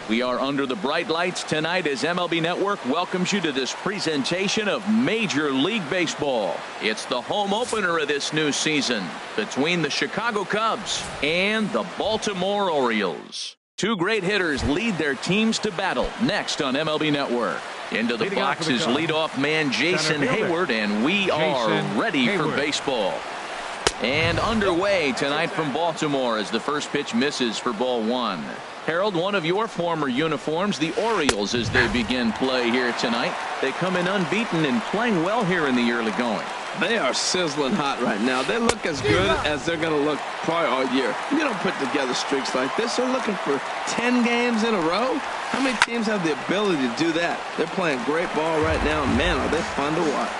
We are under the bright lights tonight as MLB Network welcomes you to this presentation of Major League Baseball. It's the home opener of this new season between the Chicago Cubs and the Baltimore Orioles. Two great hitters lead their teams to battle next on MLB Network. Into the box is leadoff man Jason Hayward, and we are ready for baseball. And underway tonight from Baltimore as the first pitch misses for ball one. Harold, one of your former uniforms, the Orioles, as they begin play here tonight. They come in unbeaten and playing well here in the early going. They are sizzling hot right now. They look as good as they're going to look probably all year. You don't put together streaks like this. They're looking for 10 games in a row. How many teams have the ability to do that? They're playing great ball right now. Man, are they fun to watch.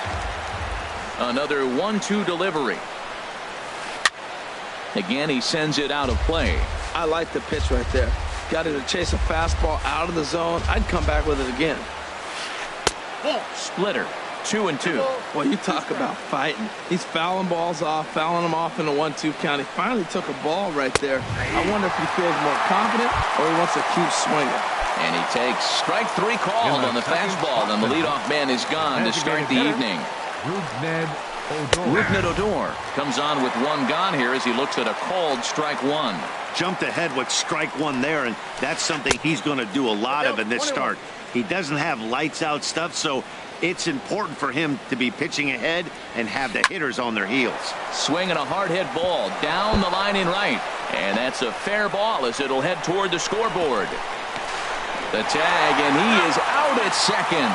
Another 1-2 delivery. Again, he sends it out of play. I like the pitch right there. Got him to chase a fastball out of the zone. I'd come back with it again. Splitter, 2-2. Boy, you talk about fighting. He's fouling balls off, fouling them off in a 1-2 count. He finally took a ball right there. I wonder if he feels more confident or he wants to keep swinging. And he takes strike three called on the fastball, and the leadoff man is gone to start the evening. Rougned Odor comes on with one gone here as he looks at a called strike one. Jumped ahead with strike one there, and that's something he's going to do a lot of in this start. He doesn't have lights out stuff, so it's important for him to be pitching ahead and have the hitters on their heels. Swinging a hard hit ball down the line in right, and that's a fair ball as it'll head toward the scoreboard. The tag, and he is out at second.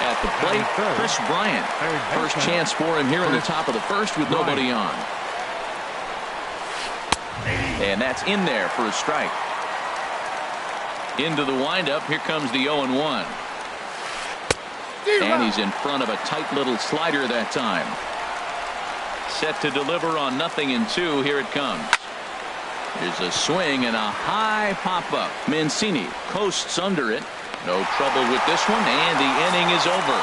At the plate, Chris Bryant. First chance for him here in the top of the first with nobody on. And that's in there for a strike. Into the windup, here comes the 0-1. And he's in front of a tight little slider that time. Set to deliver on 0-2. Here it comes. There's a swing and a high pop-up. Mancini coasts under it. No trouble with this one, and the inning is over.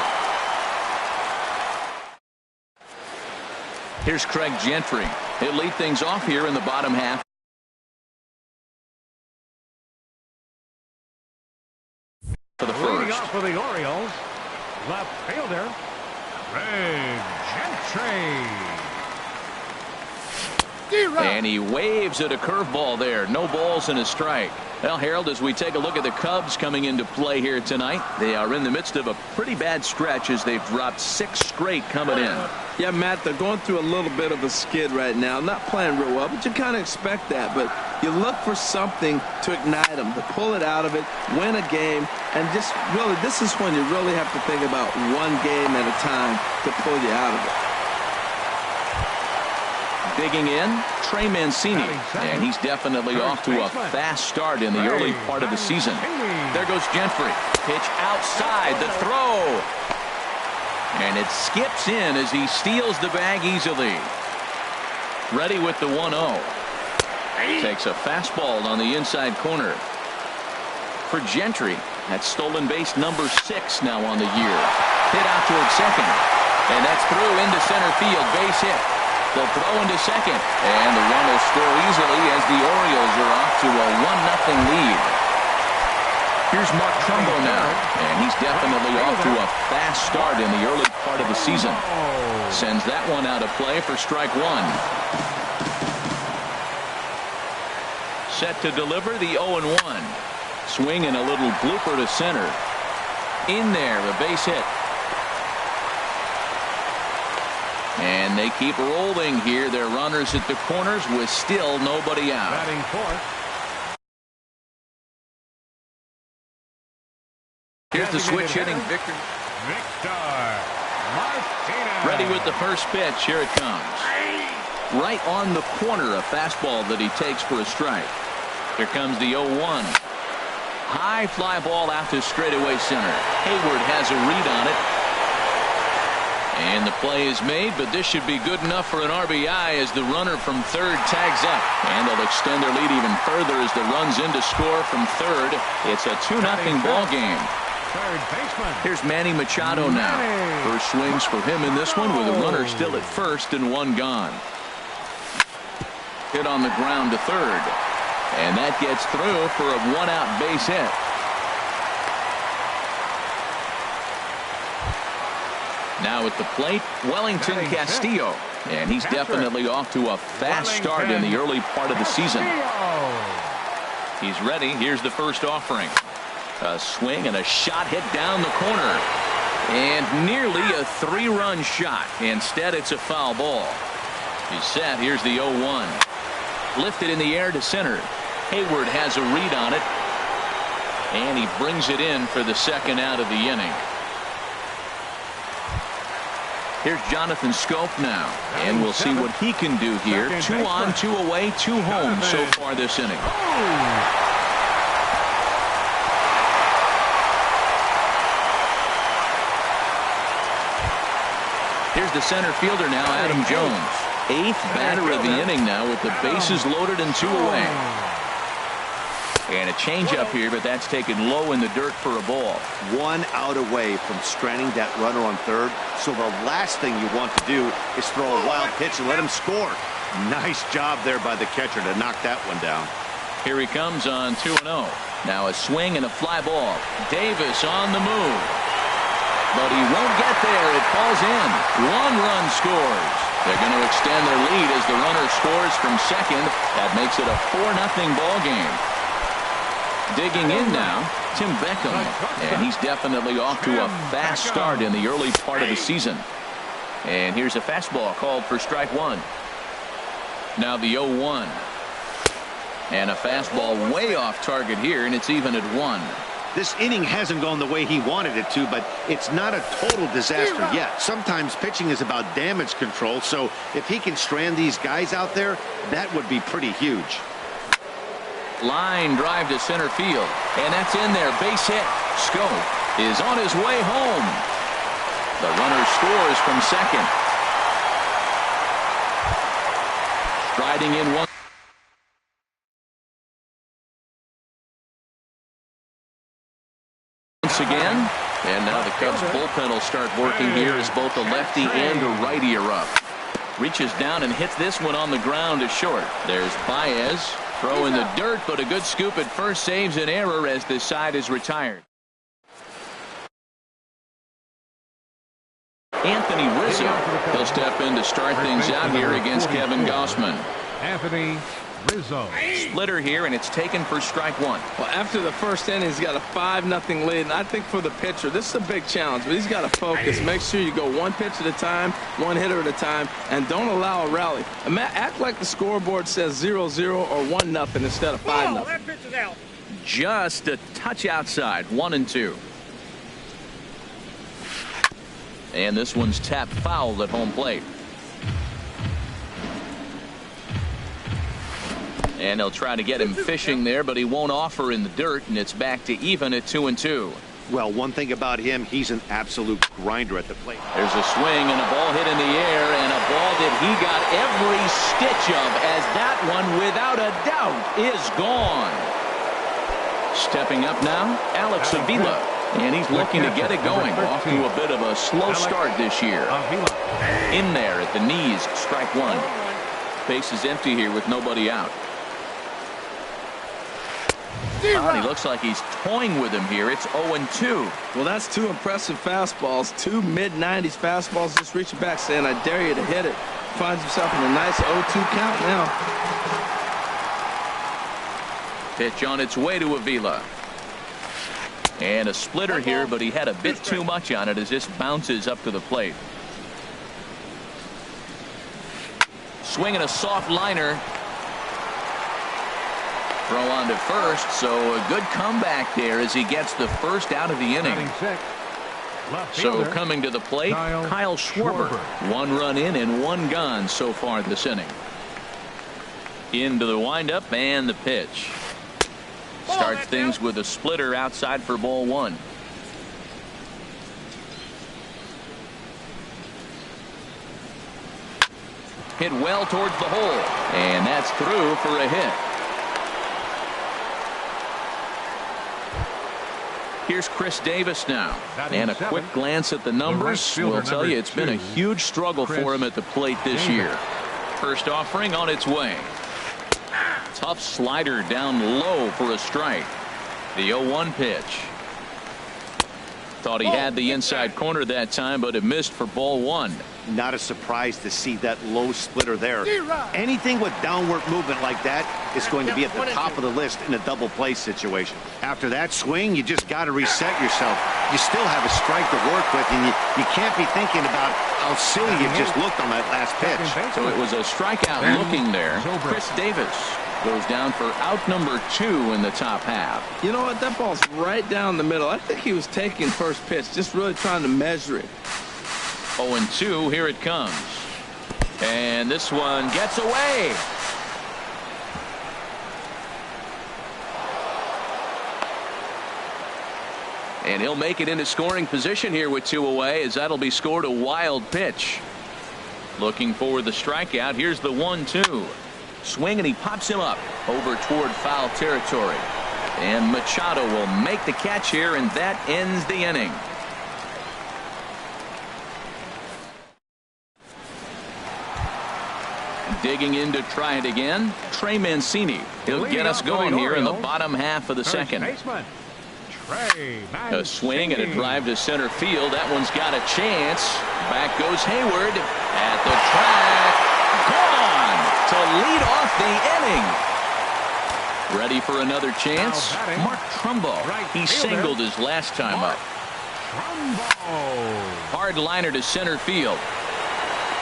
Here's Craig Gentry. He'll lead things off here in the bottom half. For the first. Leading off for the Orioles, left fielder, Craig Gentry. And he waves at a curveball there. No balls and a strike. Well, Harold, as we take a look at the Cubs coming into play here tonight, they are in the midst of a pretty bad stretch as they've dropped 6 straight coming in. Yeah, Matt, they're going through a little bit of a skid right now. Not playing real well, but you kind of expect that. But you look for something to ignite them, to pull it out of it, win a game, and just really, this is when you really have to think about one game at a time to pull you out of it. Digging in, Trey Mancini, and he's definitely off to a fast start in the early part of the season. There goes Gentry. Pitch outside, the throw. And it skips in as he steals the bag easily. Ready with the 1-0. Takes a fastball on the inside corner. For Gentry, that's stolen base number 6 now on the year. Hit out toward second. And that's through into center field, base hit. They'll throw into second, and the run will score easily as the Orioles are off to a 1-0 lead. Here's Mark Trumbo now, and he's definitely off to a fast start in the early part of the season. Sends that one out of play for strike one. Set to deliver the 0-1. Swing and a little blooper to center. In there, a base hit. And they keep rolling here. They're runners at the corners with still nobody out. Batting fourth. Here's the switch hitting Victor Martinez. Ready with the first pitch. Here it comes. Right on the corner, a fastball that he takes for a strike. Here comes the 0-1. High fly ball out to straightaway center. Hayward has a read on it. And the play is made, but this should be good enough for an RBI as the runner from third tags up. And they'll extend their lead even further as the run's in to score from third. It's a 2-0 ball game. Third baseman. Here's Manny Machado now. First swings for him in this one with a runner still at first and one gone. Hit on the ground to third. And that gets through for a one-out base hit. Now at the plate, Wellington Castillo. And he's definitely off to a fast start in the early part of the season. He's ready. Here's the first offering. A swing and a shot hit down the corner. And nearly a three-run shot. Instead, it's a foul ball. He's set. Here's the 0-1. Lifted in the air to center. Hayward has a read on it. And he brings it in for the second out of the inning. Here's Jonathan Scope now. And we'll see what he can do here. 2 on, 2 away, 2 home so far this inning. Here's the center fielder now, Adam Jones. 8th batter of the inning now with the bases loaded and 2 away. And a changeup here, but that's taken low in the dirt for a ball. 1 out away from stranding that runner on third. So the last thing you want to do is throw a wild pitch and let him score. Nice job there by the catcher to knock that one down. Here he comes on 2-0. Now a swing and a fly ball. Davis on the move. But he won't get there. It falls in. 1 run scores. They're going to extend their lead as the runner scores from second. That makes it a 4-0 ball game. Digging in now, Tim Beckham. And he's definitely off to a fast start in the early part of the season. And here's a fastball called for strike 1. Now the 0-1. And a fastball way off target here, and it's even at 1. This inning hasn't gone the way he wanted it to, but it's not a total disaster yet. Sometimes pitching is about damage control, so if he can strand these guys out there, that would be pretty huge. Line drive to center field, and that's in there. Base hit. Scope is on his way home. The runner scores from second. Striding in once again, and now the Cubs bullpen will start working here as both a lefty and a righty are up. Reaches down and hits this one on the ground to short. There's Baez. Throw in the dirt, but a good scoop at first saves an error as this side is retired. Anthony Rizzo. He'll step in to start things out here against Kevin Gossman. Anthony Rizzo. Splitter here, and it's taken for strike 1. Well, after the first inning, he's got a 5-0 lead. And I think for the pitcher, this is a big challenge, but he's got to focus. Make sure you go 1 pitch at a time, 1 hitter at a time, and don't allow a rally. Act like the scoreboard says 0-0 or 1-0 instead of 5-0. That pitch is out. Just a touch outside. 1-2. And this one's tapped foul at home plate. And they'll try to get him fishing there, but he won't offer in the dirt, and it's back to even at 2-2. Well, one thing about him, he's an absolute grinder at the plate. There's a swing and a ball hit in the air, and a ball that he got every stitch of, as that one, without a doubt, is gone. Stepping up now, Alex Avila, and he's looking to get it going. Off to a bit of a slow start this year. In there at the knees, strike 1. Base is empty here with nobody out. He looks like he's toying with him here. It's 0-2. Well, that's 2 impressive fastballs. 2 mid-90s fastballs. Just reaching back saying, I dare you to hit it. Finds himself in a nice 0-2 count now. Pitch on its way to Avila. And a splitter here, but he had a bit too much on it as this bounces up to the plate. Swinging a soft liner. Throw on to first, so a good comeback there as he gets the first out of the inning. So coming to the plate, Kyle Schwarber. 1 run in and 1 gone so far this inning. Into the windup and the pitch. Starts things with a splitter outside for ball 1. Hit well towards the hole, and that's through for a hit. Here's Chris Davis now, and a quick glance at the numbers will tell you it's been a huge struggle for him at the plate this year. First offering on its way. Tough slider down low for a strike. The 0-1 pitch. Thought he had the inside corner that time, but it missed for ball one. Not a surprise to see that low splitter there. Anything with downward movement like that is going to be at the top of the list in a double play situation. After that swing, you just got to reset yourself. You still have a strike to work with, and you can't be thinking about how silly you just looked on that last pitch. So it was a strikeout looking there. Chris Davis goes down for out number 2 in the top half. You know what? That ball's right down the middle. I think he was taking first pitch, just really trying to measure it. 0-2, here it comes. And this one gets away. And he'll make it into scoring position here with 2 away, as that'll be scored a wild pitch. Looking for the strikeout. Here's the 1-2. Swing, and he pops him up over toward foul territory. And Machado will make the catch here, and that ends the inning. Digging in to try it again, Trey Mancini. He'll get us going here in the bottom half of the second. A swing and a drive to center field. That one's got a chance. Back goes Hayward at the track. Gone to lead off the inning. Ready for another chance? Mark Trumbo. He singled his last time up. Hard liner to center field.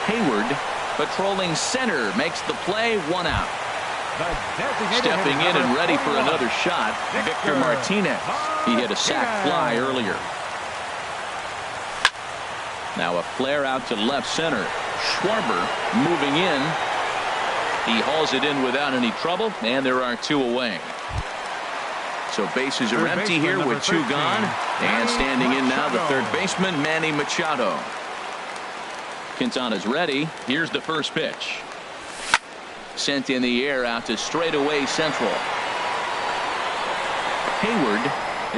Hayward patrolling center makes the play. 1 out. Stepping in and ready for another shot, Victor Martinez. He hit a sac fly earlier. Now a flare out to left center. Schwarber moving in. He hauls it in without any trouble, and there are 2 away. So bases are empty here with 2 gone. And standing in now, the third baseman, Manny Machado. Quintana's ready. Here's the first pitch. Sent in the air out to straightaway central. Hayward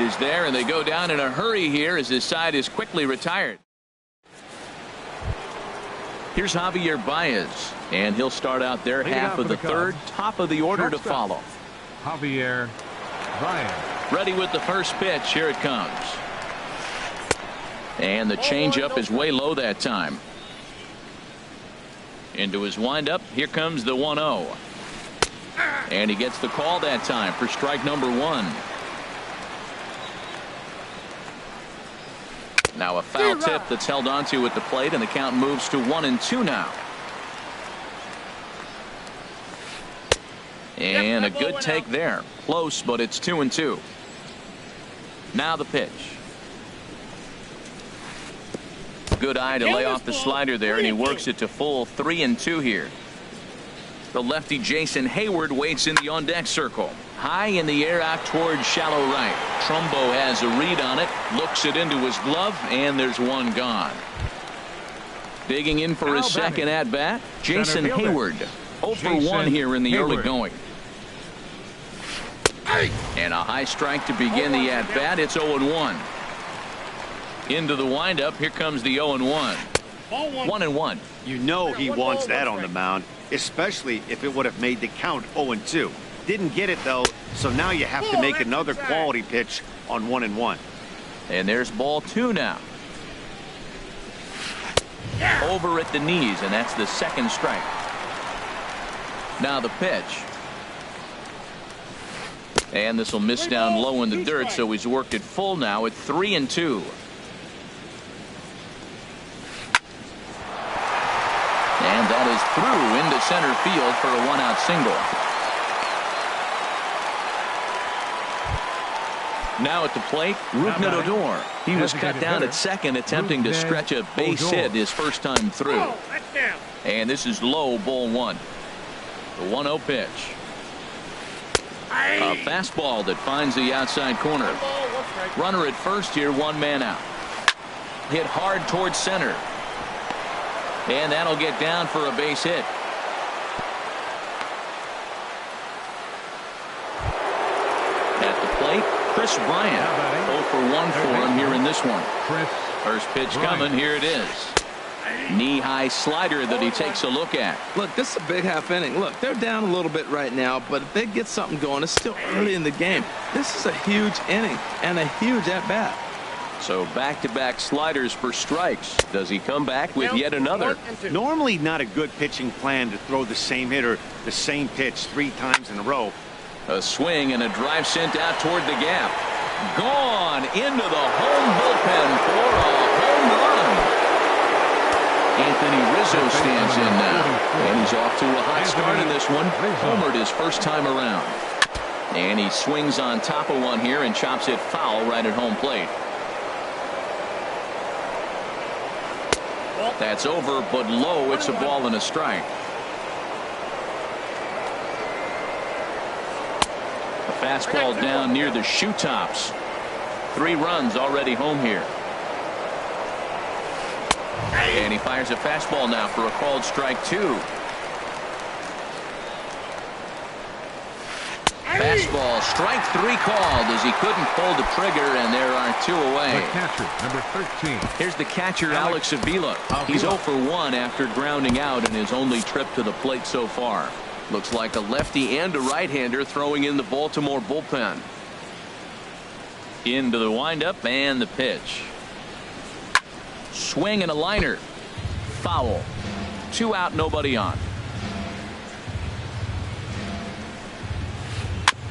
is there, and they go down in a hurry here as his side is quickly retired. Here's Javier Baez, and he'll start out their half of the third. Top of the order to follow. Javier Baez. Ready with the first pitch. Here it comes. And the changeup is way low that time. Into his windup. Here comes the 1-0. And he gets the call that time for strike number 1. Now a foul tip that's held onto at the plate, and the count moves to 1-2 now. And a good take there. Close, but it's 2-2. Now the pitch. Good eye to lay off the slider there, and he works it to full 3-2 here. The lefty Jason Hayward waits in the on-deck circle. High in the air out towards shallow right. Trumbo has a read on it, looks it into his glove, and there's one gone. Digging in for his second at-bat, Jason Hayward. 0 for 1 here in the early going. And a high strike to begin the at-bat. It's 0-1. Into the windup. Here comes the 0-1. 1-1. You know he wants that on the mound, especially if it would have made the count 0-2. Didn't get it, though, so now you have to make another quality pitch on 1-1. And there's ball 2 now. Over at the knees, and that's the second strike. Now the pitch. And this will miss down low in the dirt, so he's worked it full now at 3-2. And that is through into center field for a 1-out single. Now at the plate, Rougned Odor. He was cut down at second, attempting to stretch a base hit his first time through. And this is low, ball 1. The 1-0 pitch. A fastball that finds the outside corner. Runner at first here, 1 man out. Hit hard towards center. And that'll get down for a base hit. At the plate, Chris Bryant. 0 for 1 for him here in this one. First pitch coming. Here it is. Knee-high slider that he takes a look at. Look, this is a big half inning. Look, they're down a little bit right now, but if they get something going, it's still early in the game. This is a huge inning and a huge at-bat. So back-to-back sliders for strikes. Does he come back with yet another? Normally not a good pitching plan to throw the same hitter the same pitch 3 times in a row. A swing and a drive sent out toward the gap. Gone into the home bullpen for a home run. Anthony Rizzo stands in now, and he's off to a hot start in this one. Homered his first time around. And he swings on top of one here and chops it foul right at home plate. That's over, but low. It's a ball and a strike. A fastball down near the shoe tops. 3 runs already home here. And he fires a fastball now for a called strike 2. Fastball, strike 3 called as he couldn't pull the trigger, and there are 2 away. The catcher, number 13. Here's the catcher, Alex Avila. He's 0 for 1 after grounding out in his only trip to the plate so far. Looks like a lefty and a right-hander throwing in the Baltimore bullpen. Into the windup and the pitch. Swing and a liner. Foul. 2 out, nobody on.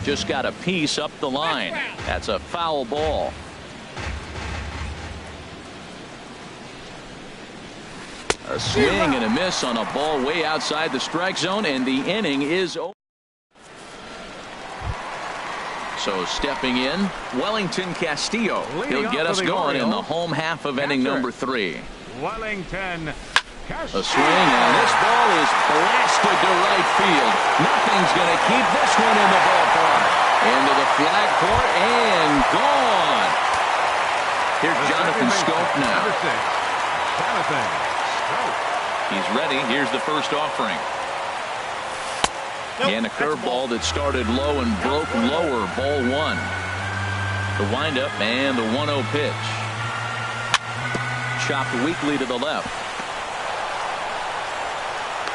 Just got a piece up the line. That's a foul ball. A swing and a miss on a ball way outside the strike zone, and the inning is over. So stepping in, Wellington Castillo. He'll get us going in the home half of inning number 3. Wellington Castillo. A swing, and this ball is blasted to right field. Nothing's going to keep this one in the ballpark. Into the flag court and gone. Here's Jonathan Scope now. Number 6, Jonathan Scope. He's ready. Here's the first offering. And a curveball that started low and broke lower. Ball 1. The windup and the 1-0 pitch. Chopped weakly to the left.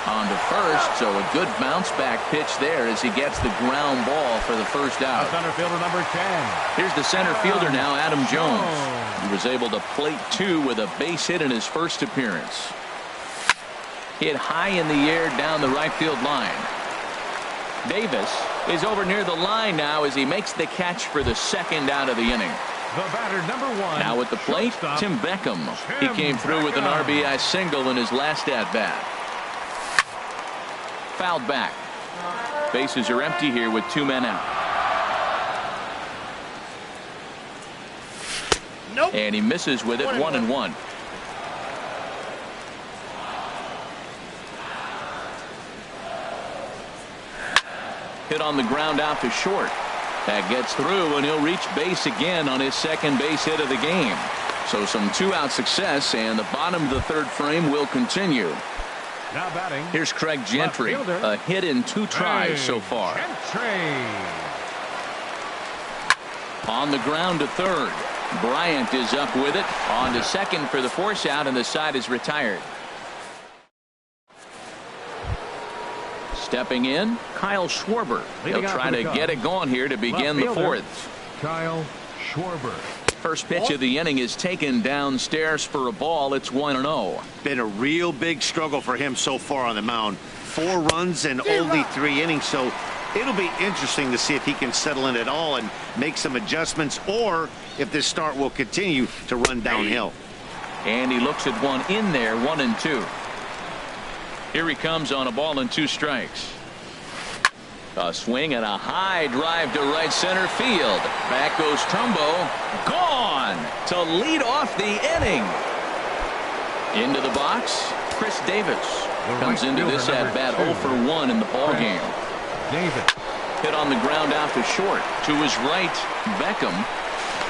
On to first, so a good bounce back pitch there as he gets the ground ball for the first out. Center fielder number 10. Here's the center fielder now, Adam Jones. He was able to plate 2 with a base hit in his first appearance. Hit high in the air down the right field line. Davis is over near the line now as he makes the catch for the second out of the inning. The batter, number 1. Now at the plate, Tim Beckham. He came through with an RBI single in his last at-bat. Fouled back. Bases are empty here with 2 men out. Nope. And he misses with it, 1-1. Hit on the ground out to short. That gets through, and he'll reach base again on his second base hit of the game. So some 2-out success, and the bottom of the 3rd frame will continue. Now batting. Here's Craig Gentry. A hit in 2 tries so far. Gentry. On the ground to 3rd. Bryant is up with it. On to 2nd for the force out, and the side is retired. Stepping in, Kyle Schwarber. He'll try to get it going here to begin the 4th. Kyle Schwarber. First pitch of the inning is taken downstairs for a ball. It's 1-0. Been a real big struggle for him so far on the mound. 4 runs and only 3 innings, so it'll be interesting to see if he can settle in at all and make some adjustments, or if this start will continue to run downhill. And he looks at one in there, 1-2. Here he comes on a ball and 2 strikes. A swing and a high drive to right center field. Back goes Trumbo. Gone to lead off the inning. Into the box, Chris Davis comes into this at bat 0 for 1 in the ball game. Davis. Hit on the ground out to short. To his right, Beckham.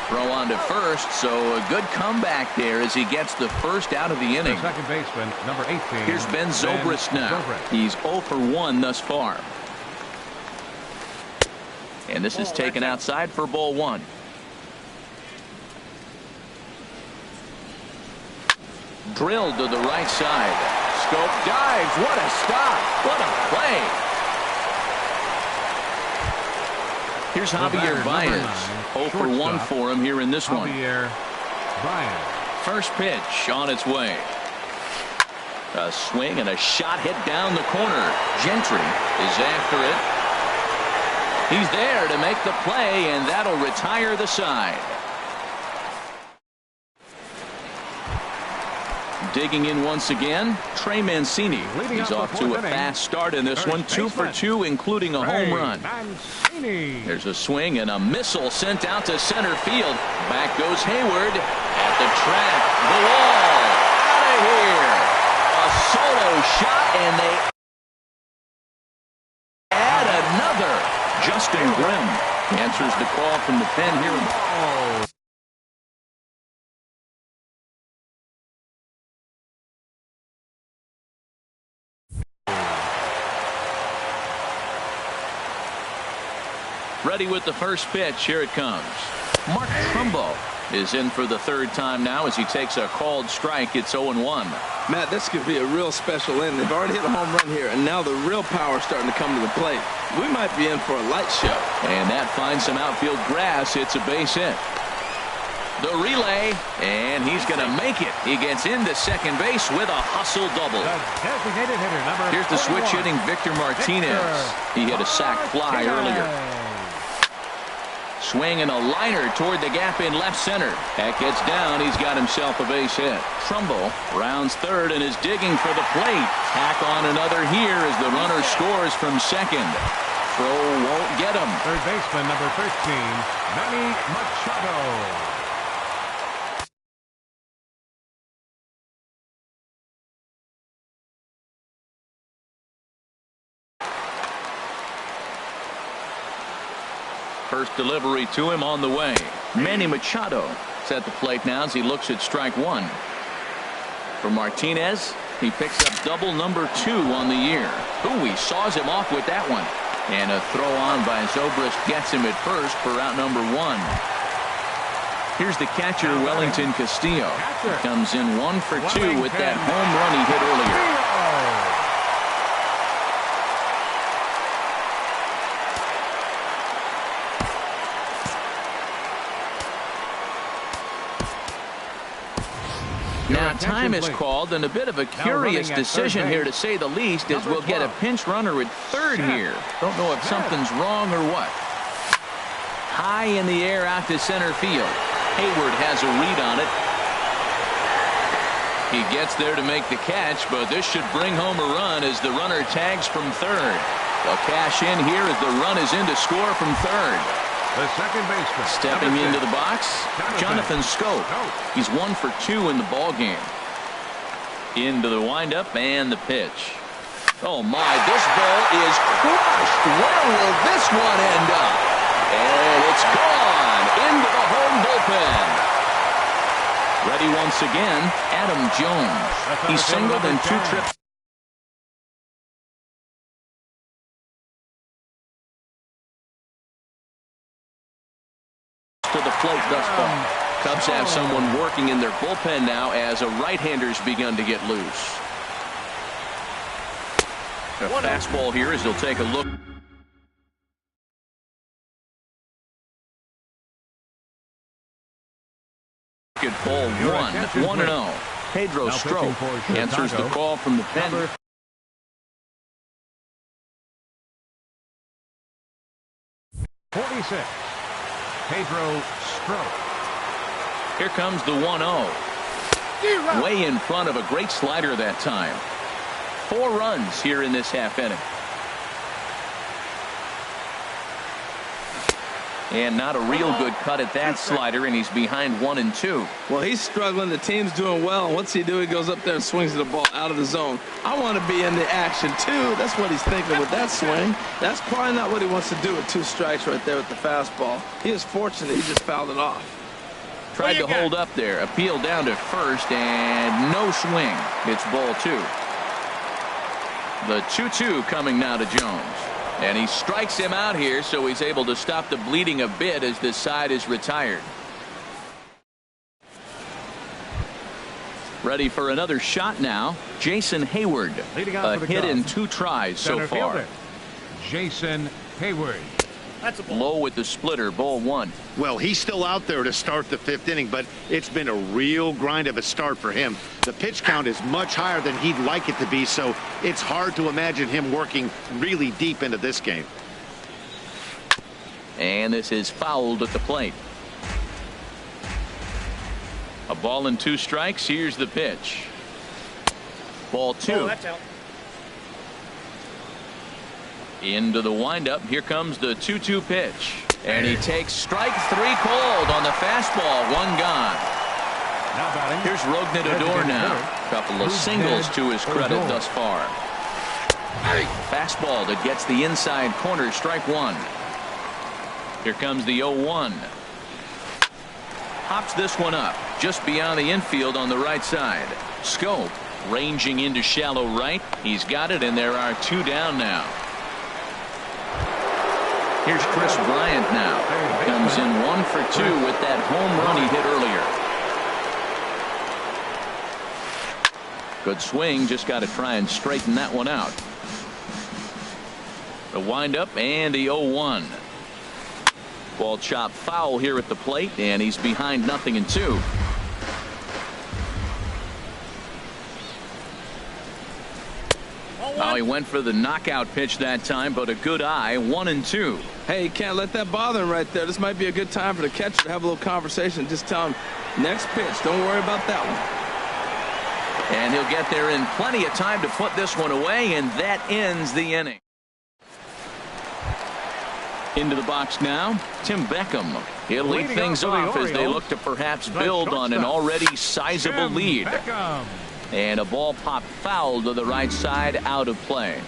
Throw on to first, so a good comeback there as he gets the first out of the inning. The second baseman, number 18. Here's Ben Zobrist now. He's 0 for 1 thus far. And this is taken outside for ball 1. Drilled to the right side. Scope dives. What a stop. What a play. Here's Javier Baez. 0 for 1 for him here in this one. First pitch on its way. A swing and a shot hit down the corner. Gentry is after it. He's there to make the play, and that'll retire the side. Digging in once again, Trey Mancini. He's off to a fast start in this one. 2 for 2, including a home run. There's a swing and a missile sent out to center field. Back goes Hayward at the track. The wall. Out of here. A solo shot, and they add another. Justin Grimm answers the call from the pen here. Ready with the first pitch. Here it comes. Mark Trumbo is in for the third time now as he takes a called strike. It's 0-1. Matt, this could be a real special inning. They've already hit a home run here, and now the real power is starting to come to the plate. We might be in for a light show. And that finds some outfield grass. It's a base hit. The relay, and he's going to make it. He gets into second base with a hustle double. Here's the switch hitting Victor Martinez. He hit a sac fly earlier. Swing and a liner toward the gap in left center. That gets down. He's got himself a base hit. Trumbo rounds third and is digging for the plate. Tack on another here as the runner scores from second. Throw won't get him. Third baseman number 13, Manny Machado. First delivery to him on the way. Manny Machado is at the plate now as he looks at strike one. For Martinez, he picks up double number 2 on the year. He saws him off with that one. And a throw on by Zobrist gets him at first for out number 1. Here's the catcher, Wellington Castillo. He comes in 1 for 2 with that home run he hit earlier. Now time is called, and a bit of a curious decision here to say the least, as we'll get a pinch runner at third here. Don't know if something's wrong or what. High in the air out to center field. Hayward has a read on it. He gets there to make the catch, but this should bring home a run as the runner tags from third. They'll cash in here as the run is in to score from third. The second baseman. Stepping into the box, Jonathan Scope. He's 1 for 2 in the ball game. Into the windup and the pitch. Oh my, this ball is crushed. Where will this one end up? And it's gone into the home bullpen. Ready once again, Adam Jones. He singled in 2 trips. To the plate thus far. Cubs have someone working in their bullpen now as a right-hander's begun to get loose. A fastball here as he'll take a look. At ball 1-0. Pedro Strop answers the call from the pen. Pedro Strop. Here comes the 1-0. Way in front of a great slider that time. 4 runs here in this half inning. And not a real good cut at that slider, and he's behind 1-2. Well, he's struggling. The team's doing well. And what's he do? He goes up there and swings the ball out of the zone. I want to be in the action, too. That's what he's thinking with that swing. That's probably not what he wants to do with 2 strikes right there with the fastball. He is fortunate he just fouled it off. Tried to hold up there. Appeal down to first, and no swing. It's ball 2. The 2-2 coming now to Jones. And he strikes him out here, so he's able to stop the bleeding a bit as this side is retired. Ready for another shot now. Jason Hayward. A hit in 2 tries so far. Jason Hayward. That's low with the splitter, ball 1. Well, he's still out there to start the 5th inning, but it's been a real grind of a start for him. The pitch count is much higher than he'd like it to be, so it's hard to imagine him working really deep into this game. And this is fouled at the plate. A ball and 2 strikes. Here's the pitch. Ball 2. Oh, that's out. Into the windup. Here comes the 2-2 pitch. And he takes strike 3 cold on the fastball. 1 gone. Here's Rognadador now. Couple of singles to his credit thus far. Fastball that gets the inside corner. Strike 1. Here comes the 0-1. Hops this one up just beyond the infield on the right side. Scope ranging into shallow right. He's got it, and there are 2 down now. Here's Chris Bryant now. Comes in 1 for 2 with that home run he hit earlier. Good swing. Just got to try and straighten that one out. The windup and the 0-1. Ball chopped foul here at the plate, and he's behind 0-2. Oh, he went for the knockout pitch that time, but a good eye. 1-2. Hey, you can't let that bother him right there. This might be a good time for the catcher to have a little conversation. Just tell him, next pitch, don't worry about that one. And he'll get there in plenty of time to put this one away, and that ends the inning. Into the box now, Tim Beckham. He'll lead things off as they look to perhaps build on an already sizable lead. And a ball popped foul to the right side, out of play.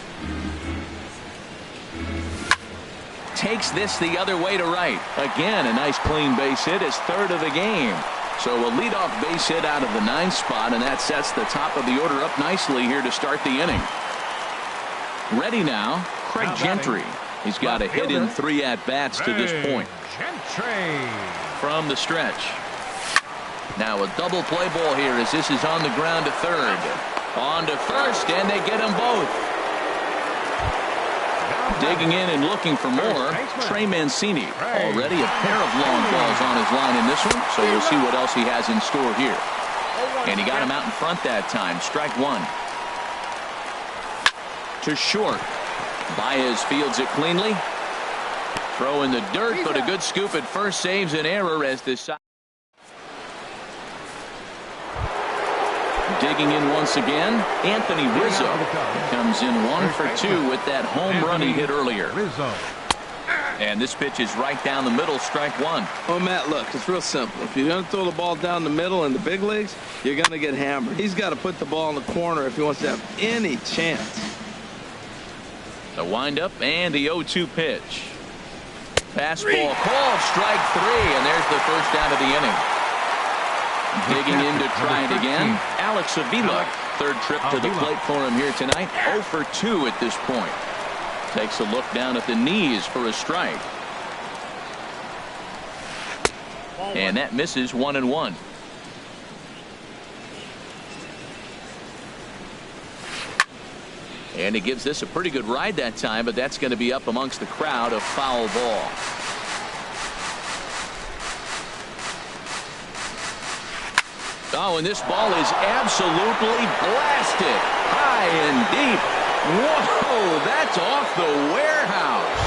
Takes this the other way to right. Again, a nice clean base hit, his 3rd of the game. So a leadoff base hit out of the 9th spot, and that sets the top of the order up nicely here to start the inning. Ready now, Craig Gentry. He's got a hit in 3 at-bats to this point. From the stretch. Now a double play ball here as this is on the ground to 3rd. On to 1st, and they get them both. Digging in and looking for more, Trey Mancini. Already a pair of long balls on his line in this one, so we'll see what else he has in store here. And he got him out in front that time. Strike 1. To short. Baez fields it cleanly. Throw in the dirt, but a good scoop at first saves an error as this. Digging in once again, Anthony Rizzo comes in 1 for 2 with that home run he hit earlier. And this pitch is right down the middle, strike 1. Well, Matt, look, it's real simple. If you're going to throw the ball down the middle in the big leagues, you're going to get hammered. He's got to put the ball in the corner if he wants to have any chance. The windup and the 0-2 pitch. Fastball called, strike 3, and there's the first out of the inning. Digging in to try it again, Alex Avila. 3rd trip to the plate for him here tonight. 0 for 2 at this point. Takes a look down at the knees for a strike. And that misses. 1-1. And he gives this a pretty good ride that time, but that's going to be up amongst the crowd. A foul ball. Oh, and this ball is absolutely blasted high and deep. Whoa, that's off the warehouse.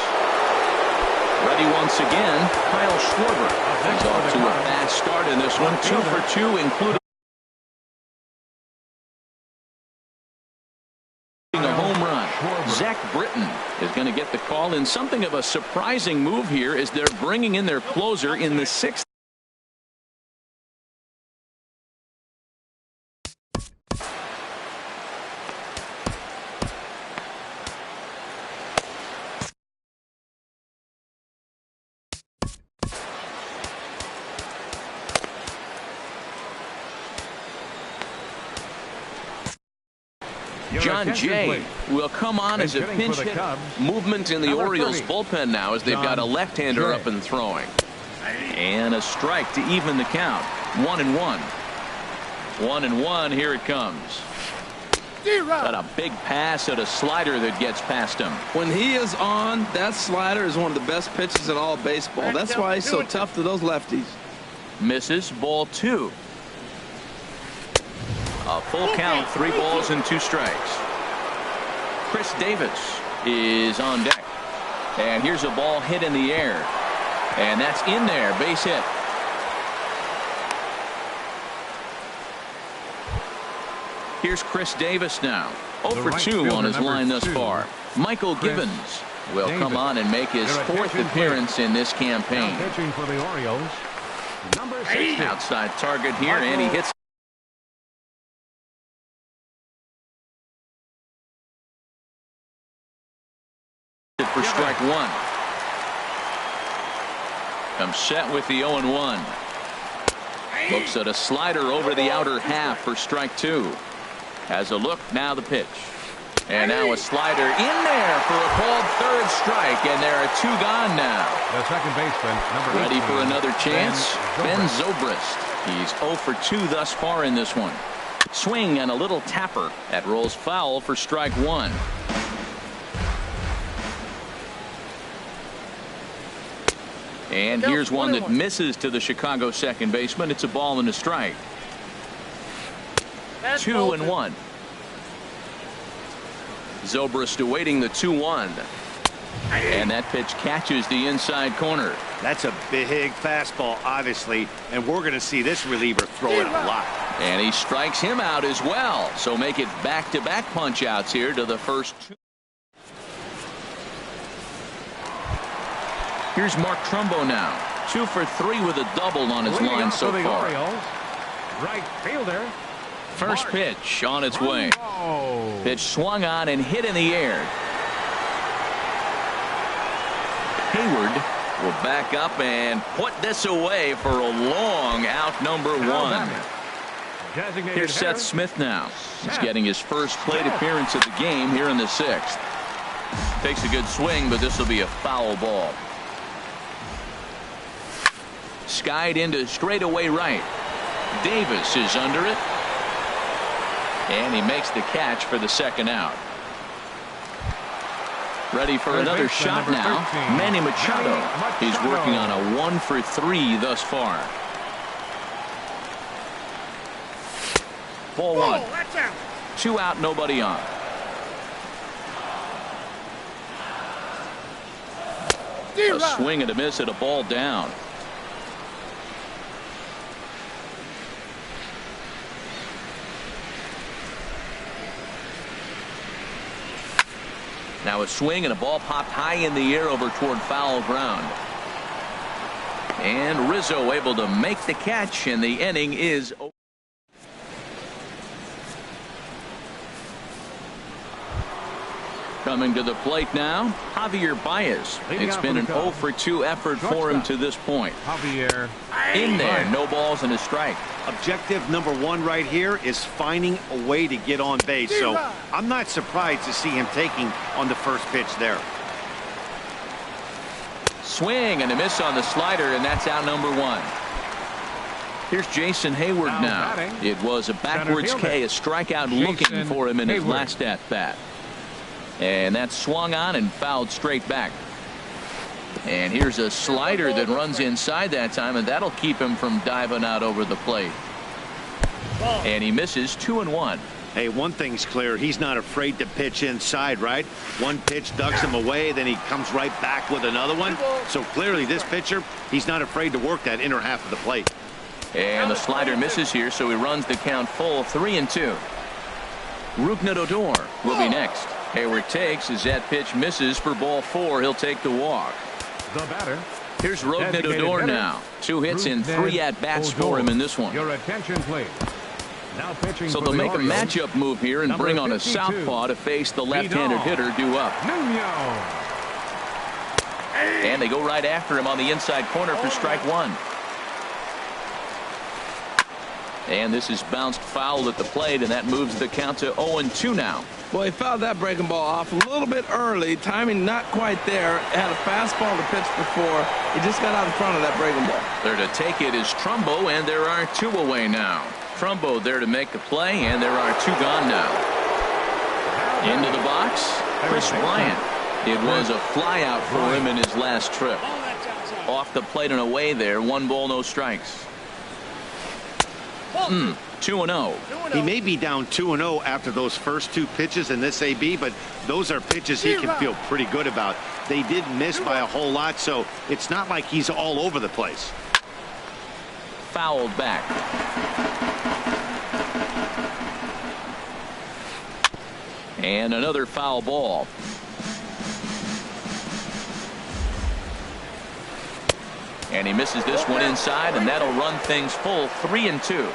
Ready once again, Kyle Schwarber. He's off to a fast start in this one. 2 for 2, including a home run. Zach Britton is going to get the call in something of a surprising move here as they're bringing in their closer in the 6th. John Jay will come on as a pinch hit. Movement in the Orioles bullpen now as they've got a left-hander up and throwing. And a strike to even the count. 1-1. 1-1. Here it comes. Got a big pass at a slider that gets past him. When he is on, that slider is one of the best pitches in all baseball. That's why he's so tough to those lefties. Misses. Ball 2. A full count. 3 balls and 2 strikes. Chris Davis is on deck. And here's a ball hit in the air. And that's in there. Base hit. Here's Chris Davis now. 0 for 2 on his line thus far. Michael Gibbons will come on and make his 4th appearance in this campaign. Pitching for the Orioles, number 60. Outside target here, and he hits. For strike 1. Comes set with the 0-1. Looks at a slider over the outer half for strike 2. Has a look, now the pitch. And now a slider in there for a called 3rd strike, and there are 2 gone now. The second baseman, number 18, ready for another chance. Ben Zobrist. He's 0 for 2 thus far in this one. Swing and a little tapper. That rolls foul for strike 1. And here's one that misses to the Chicago second baseman. It's a ball and a strike. 2-1. Zobrist awaiting the 2-1. And that pitch catches the inside corner. That's a big fastball, obviously, and we're going to see this reliever throw it a lot. And he strikes him out as well. So make it back-to-back punch-outs here to the first 2. Here's Mark Trumbo now. 2 for 3 with a double on his line so far. Right fielder. First pitch on its way. Pitch swung on and hit in the air. Hayward will back up and put this away for a long out, number 1. Here's Seth Smith now. He's getting his first plate appearance of the game here in the 6th. Takes a good swing, but this will be a foul ball. Skied into straightaway right. Davis is under it. And he makes the catch for the 2nd out. Ready for another shot now. Manny Machado. He's working on a 1 for 3 thus far. Ball 1. 2 out, nobody on. A swing and a miss at a ball down. Now a swing and a ball popped high in the air over toward foul ground. And Rizzo able to make the catch, and the inning is over. Coming to the plate now, Javier Baez. It's been an 0 for 2 effort for him to this point. Javier. In there, no balls and a strike. Objective number 1 right here is finding a way to get on base. So I'm not surprised to see him taking on the first pitch there. Swing and a miss on the slider, and that's out, number 1. Here's Jason Hayward now. It was a backwards K, a strikeout looking for him in his last at bat. And that swung on and fouled straight back. And here's a slider that runs inside that time, and that'll keep him from diving out over the plate. And he misses. 2-1. Hey, one thing's clear. He's not afraid to pitch inside, right? One pitch ducks him away, then he comes right back with another one. So clearly this pitcher, he's not afraid to work that inner half of the plate. And the slider misses here, so he runs the count full. 3-2. Rougned Odor will be next. Hayward takes as that pitch misses for ball 4. He'll take the walk. The batter. Here's Rougned Odor now. 2 hits in 3 at-bats for him in this one. Your attention, please. Now pitching so for they'll the make Orioles, a matchup move here and bring on a 52, southpaw to face the left-handed hitter due up. And they go right after him on the inside corner for strike 1. And this is bounced foul at the plate, and that moves the count to 0-2 now. Well, he fouled that breaking ball off a little bit early. Timing not quite there. Had a fastball to pitch before. He just got out in front of that breaking ball. There to take it is Trumbo, and there are 2 away now. Trumbo there to make the play, and there are two gone now. Into the box, Chris Bryant. It was a fly out for him in his last trip. Off the plate and away there. 1 ball, no strikes. 2-0. He may be down 2-0 after those first 2 pitches in this AB, but those are pitches he can feel pretty good about. They did miss by a whole lot, so it's not like he's all over the place. Fouled back. And another foul ball. And he misses this one inside, and that'll run things full. 3-2.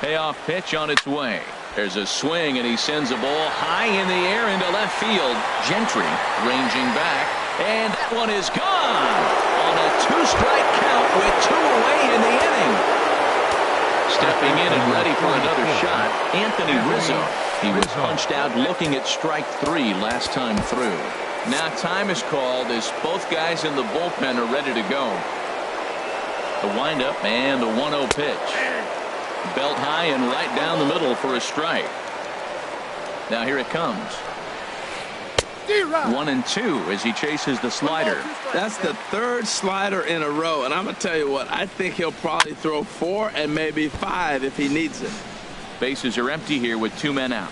Payoff pitch on its way. There's a swing, and he sends a ball high in the air into left field. Gentry ranging back, and that one is gone on a 2-strike count with 2 away in the inning. Stepping in and ready for another shot, Anthony Rizzo. He was punched out looking at strike 3 last time through. Now time is called as both guys in the bullpen are ready to go. The windup and the 1-0 pitch. Belt high and right down the middle for a strike. Now here it comes. 1-2 as he chases the slider. That's the 3rd slider in a row, and I'm going to tell you what, I think he'll probably throw 4 and maybe 5 if he needs it. Bases are empty here with 2 men out.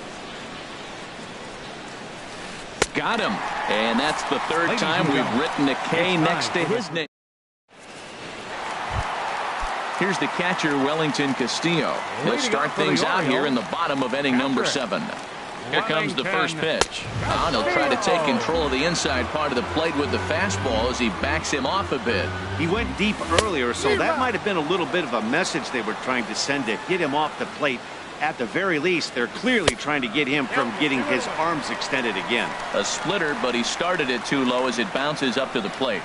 Got him. And that's the 3rd time we've written a K next to his name. Here's the catcher, Wellington Castillo. He'll start things out here in the bottom of inning number 7. Here comes the first pitch. And he'll try to take control of the inside part of the plate with the fastball as he backs him off a bit. He went deep earlier, so that might have been a little bit of a message they were trying to send to get him off the plate. At the very least, they're clearly trying to get him from getting his arms extended again. A splitter, but he started it too low as it bounces up to the plate.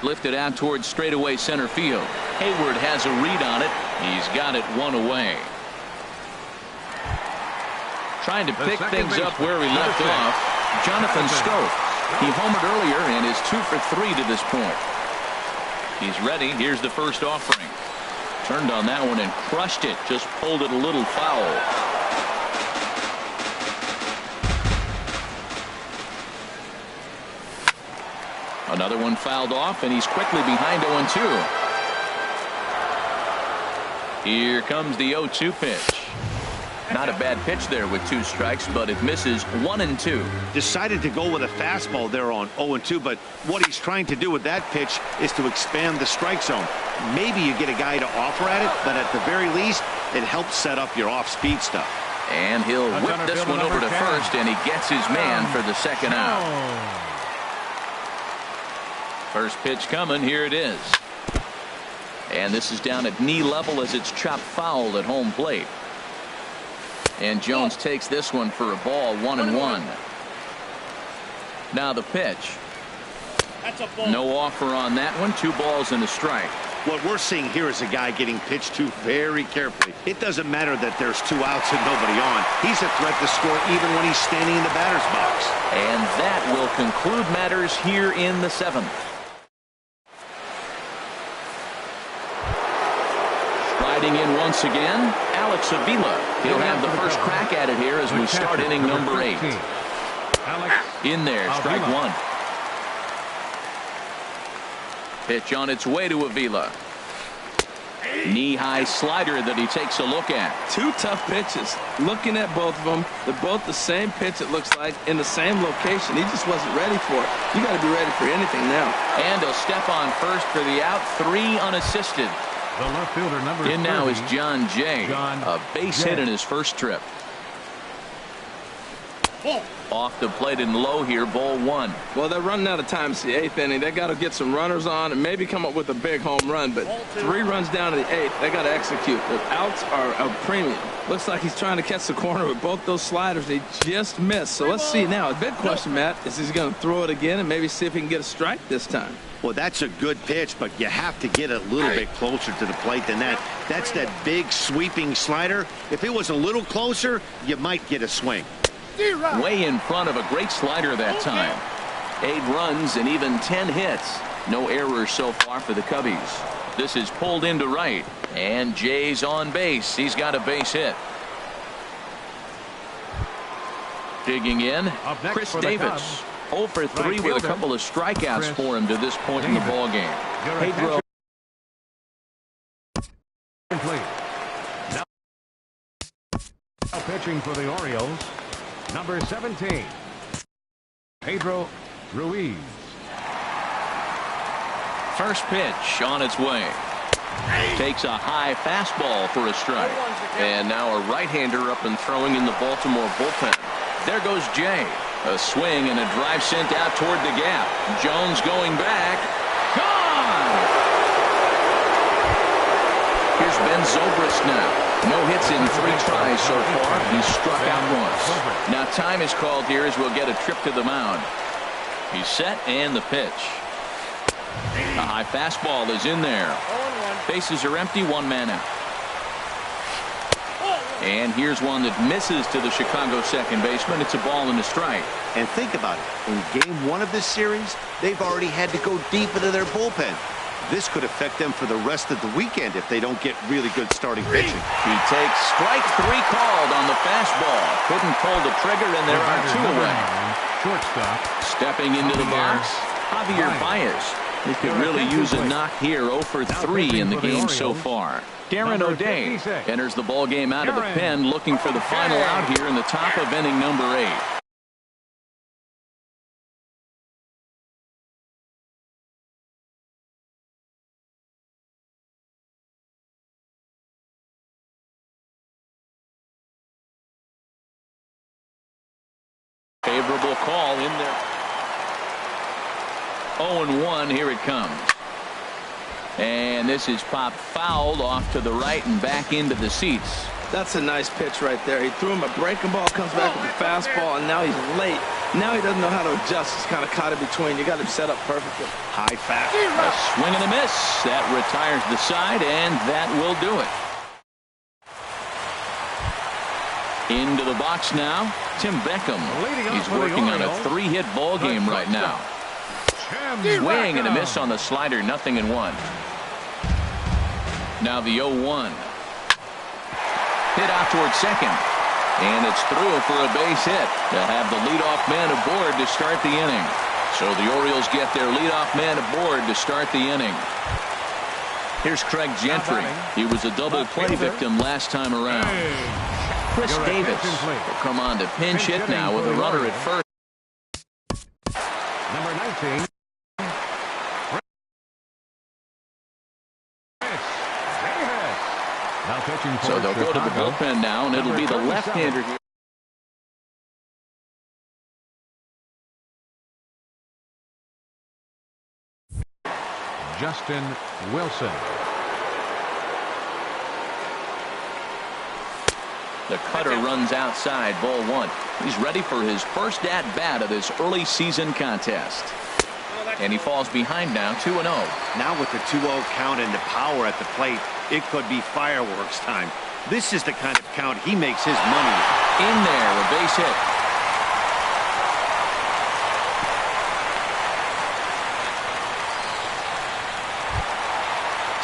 Lifted out towards straightaway center field. Hayward has a read on it. He's got it 1 away. Trying to pick things up where he left off. Jonathan Schoaf. He homered earlier and is 2 for 3 to this point. He's ready. Here's the first offering. Turned on that one and crushed it. Just pulled it a little foul. Another one fouled off, and he's quickly behind 0-2. Here comes the 0-2 pitch. Not a bad pitch there with 2 strikes, but it misses 1-2. Decided to go with a fastball there on 0-2, but what he's trying to do with that pitch is to expand the strike zone. Maybe you get a guy to offer at it, but at the very least, it helps set up your off-speed stuff. And he'll whip this one over to first, and he gets his man for the 2nd out. First pitch coming. Here it is. And this is down at knee level as it's chopped foul at home plate. And Jones takes this one for a ball. 1-1. Now the pitch. No offer on that one. 2 balls and a strike. What we're seeing here is a guy getting pitched to very carefully. It doesn't matter that there's 2 outs and nobody on. He's a threat to score even when he's standing in the batter's box. And that will conclude matters here in the 7th. Riding in once again, Alex Avila. He'll have the first crack at it here as we start inning number 8. In there, strike 1. Pitch on its way to Avila. Knee-high slider that he takes a look at. 2 tough pitches. Looking at both of them, they're both the same pitch, it looks like, in the same location. He just wasn't ready for it. You got to be ready for anything now. And he'll step on first for the out. 3 unassisted. The left fielder, number in 30, now is John Jay. A base hit in his first trip. Off the plate and low here, ball 1. Well, they're running out of time. It's the 8th inning. They got to get some runners on and maybe come up with a big home run. But 3 runs down to the 8th. They got to execute. The outs are a premium. Looks like he's trying to catch the corner with both those sliders. They just missed. So let's see now. The big question, Matt, is he going to throw it again and maybe see if he can get a strike this time? Well, that's a good pitch, but you have to get a little bit closer to the plate than that. That's that big sweeping slider. If it was a little closer, you might get a swing. Way in front of a great slider that time. 8 runs and even 10 hits. No errors so far for the Cubbies. This is pulled into right, and Jay's on base. He's got a base hit. Digging in, Chris Davis. 0 for 3 with a couple of strikeouts for him to this point in the ball game. Pedro. Now pitching for the Orioles, number 17, Pedro Ruiz. First pitch on its way. Takes a high fastball for a strike. And now a right-hander up and throwing in the Baltimore bullpen. There goes Jay. A swing and a drive sent out toward the gap. Jones going back. Gone! Here's Ben Zobrist now. No hits in 3 tries so far. He's struck out once. Now time is called here as we'll get a trip to the mound. He's set and the pitch. A high fastball is in there. Bases are empty, 1 man out. And here's one that misses to the Chicago second baseman. It's a ball and a strike. And think about it. In game 1 of this series, they've already had to go deep into their bullpen. This could affect them for the rest of the weekend if they don't get really good starting pitching. He takes strike 3 called on the fastball. Couldn't pull the trigger, and there are 2 away. Shortstop. Stepping into the box, Javier Baez. He could really use a knock here. 0 for 3 in the game so far. Darren O'Day enters the ball game out of the pen, looking for the final out here in the top of inning number 8. Favorable call in there. 0-1. Here it comes. And this is popped fouled off to the right and back into the seats. That's a nice pitch right there. He threw him a breaking ball, comes back with a fastball, and now he's late. Now he doesn't know how to adjust. He's kind of caught in between. You got him set up perfectly. High fastball. A swing and a miss. That retires the side, and that will do it. Into the box now, Tim Beckham. He's working on a 3-hit ball game right now. Swing and a miss on the slider, 0-1. Now the 0-1. Hit out toward second. And it's through for a base hit. They'll have the leadoff man aboard to start the inning. So the Orioles get their leadoff man aboard to start the inning. Here's Craig Gentry. He was a double play victim last time around. Chris Davis will come on to pinch hit now with a runner at first. Number 19. So they'll go to the bullpen now, and it'll be the left-hander here. Justin Wilson. The cutter runs outside, ball 1. He's ready for his first at-bat of this early season contest. And he falls behind now, 2-0. Now with the 2-0 count and the power at the plate, it could be fireworks time. This is the kind of count he makes his money with. In there, a base hit.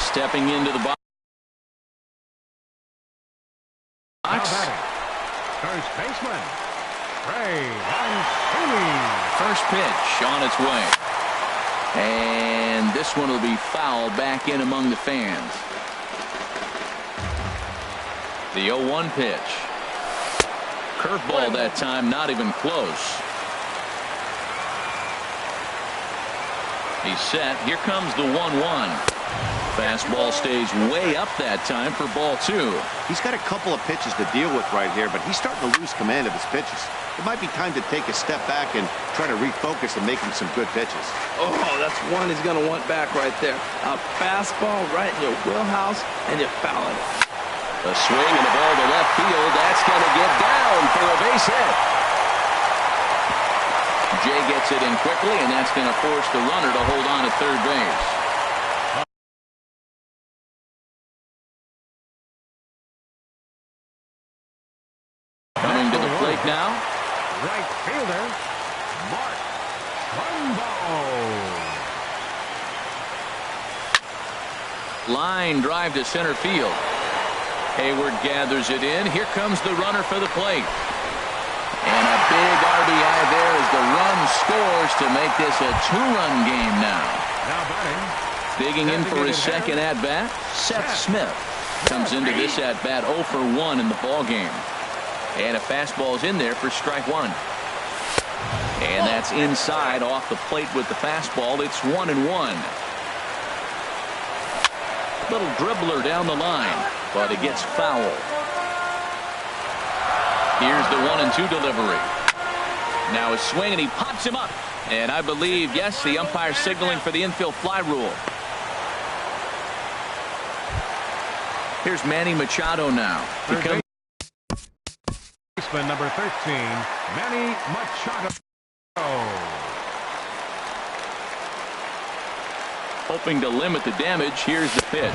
Stepping into the box. First baseman, Ray Mancini. First pitch on its way. And this one will be fouled back in among the fans. The 0-1 pitch. Curveball that time, not even close. He's set. Here comes the 1-1. Fastball stays way up that time for ball 2. He's got a couple of pitches to deal with right here, but he's starting to lose command of his pitches. It might be time to take a step back and try to refocus and make him some good pitches. Oh, that's one he's going to want back right there. A fastball right in your wheelhouse, and you foul it. A swing and a ball to left field. That's going to get down for a base hit. Jay gets it in quickly, and that's going to force the runner to hold on at third base. Coming to the plate now. Right fielder, Mark Trumbo. Line drive to center field. Hayward gathers it in. Here comes the runner for the plate. And a big RBI there as the run scores to make this a two-run game now. Now batting. Digging in for his second at-bat, Seth Smith comes into this at-bat 0 for 1 in the ball game. And a fastball's in there for strike one. And that's inside off the plate with the fastball. It's 1-1. Little dribbler down the line, but it gets foul. Here's the 1-2 delivery. Now a swing, and he pops him up. And I believe, yes, the umpire signaling for the infield fly rule. Here's Manny Machado now. Baseman number 13, Manny Machado. Hoping to limit the damage. Here's the pitch.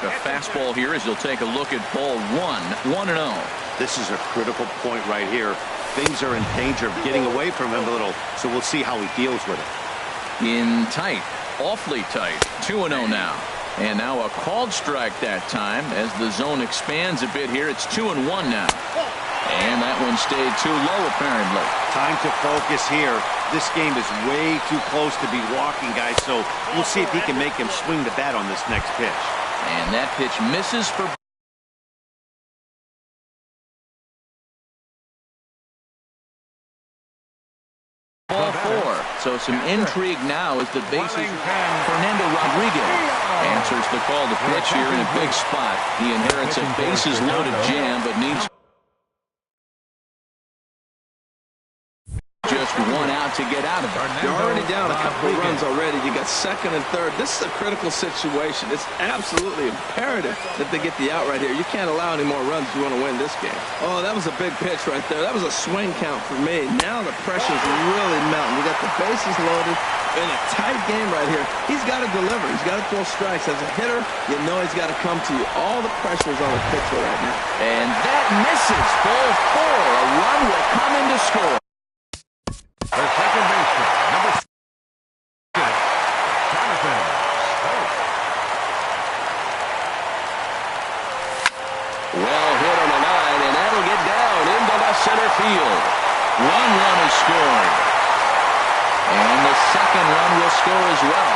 The fastball here as he'll take a look at ball one. 1-0. This is a critical point right here. Things are in danger of getting away from him a little, so we'll see how he deals with it. In tight, awfully tight. 2-0 now. And now a called strike that time as the zone expands a bit here. It's 2-1 now. And that one stayed too low apparently. Time to focus here. This game is way too close to be walking, guys, so we'll see if he can make him swing the bat on this next pitch. And that pitch misses for ball four. So some intrigue now as the bases. Fernando Rodriguez answers the call to pitch here in a big spot. He inherits a bases loaded jam, but needs just one out to get out of it. You're already down a couple of runs already. You got second and third. This is a critical situation. It's absolutely imperative that they get the out right here. You can't allow any more runs if you want to win this game. Oh, that was a big pitch right there. That was a swing count for me. Now the pressure's really mounting. You got the bases loaded in a tight game right here. He's got to deliver. He's got to throw strikes. As a hitter, you know he's got to come to you. All the pressure's on the pitcher right now. And that misses. Ball four. A run will come in to score. The second baseman, number 6, Jonathan. Well hit on the line, and that'll get down into left center field. One run is scored. And the second run will score as well.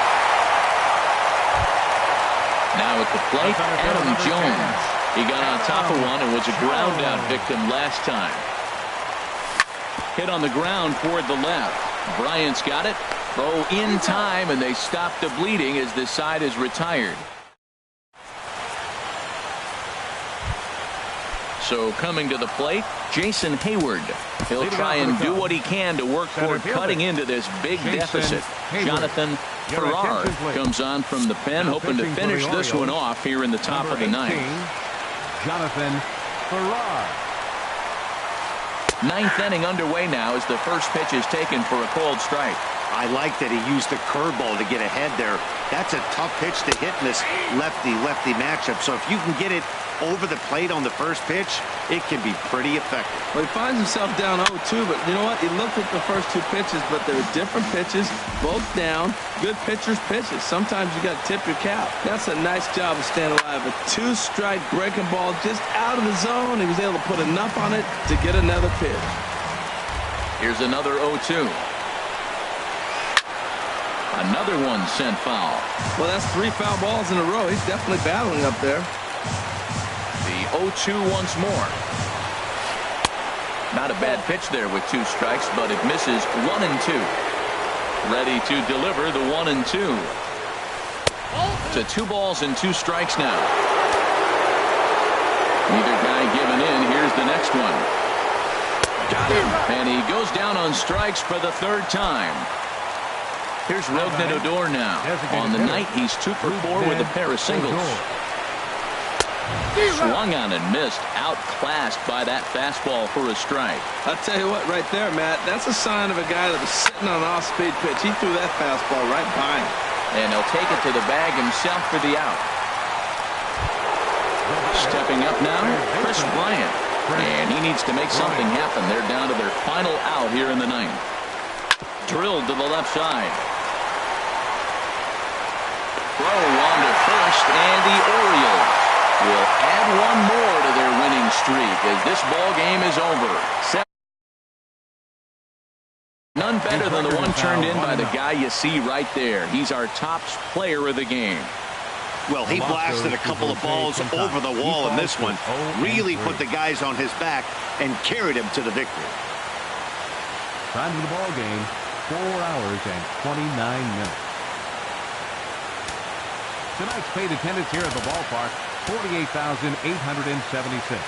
Now at the plate, Adam Jones. He got on top of one and was a ground out victim last time. Hit on the ground toward the left. Bryant's got it. Throw in time, and they stop the bleeding as this side is retired. So coming to the plate, Jason Hayward. He'll try and do what he can to work toward cutting into this big deficit. Jonathan Farrar comes on from the pen, hoping to finish this one off here in the top of the ninth. Jonathan Farrar. Ninth inning underway now as the first pitch is taken for a called strike. I like that he used the curveball to get ahead there. That's a tough pitch to hit in this lefty-lefty matchup. So if you can get it over the plate on the first pitch, it can be pretty effective. Well, he finds himself down 0-2, but you know what? He looked at the first two pitches, but they're different pitches, both down. Good pitchers' pitches. Sometimes you got to tip your cap. That's a nice job of staying alive. A two-strike breaking ball just out of the zone. He was able to put enough on it to get another pitch. Here's another 0-2. Another one sent foul. Well, that's 3 foul balls in a row. He's definitely battling up there. The 0-2 once more. Not a bad pitch there with 2 strikes, but it misses 1-2. Ready to deliver the 1-2. To 2 balls and 2 strikes now. Neither guy giving in. Here's the next one. Got him. And he goes down on strikes for the 3rd time. Here's Rougned Odor now. On the night, he's 2 for 4 with a pair of singles. Swung on and missed. Outclassed by that fastball for a strike. I'll tell you what, right there, Matt, that's a sign of a guy that was sitting on an off-speed pitch. He threw that fastball right by him. And he'll take it to the bag himself for the out. Stepping up now, Chris Bryant. And he needs to make something happen. They're down to their final out here in the 9th. Drilled to the left side. throw on to first, and the Orioles will add one more to their winning streak as this ball game is over. None better than the one turned in by the guy you see right there. He's our top player of the game. Well, he blasted a couple of balls over the wall in this one. Really put the guys on his back and carried him to the victory. Time of the ball game, 4 hours and 29 minutes. Tonight's paid attendance here at the ballpark, 48,876.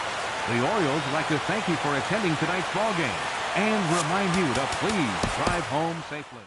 The Orioles would like to thank you for attending tonight's ball game and remind you to please drive home safely.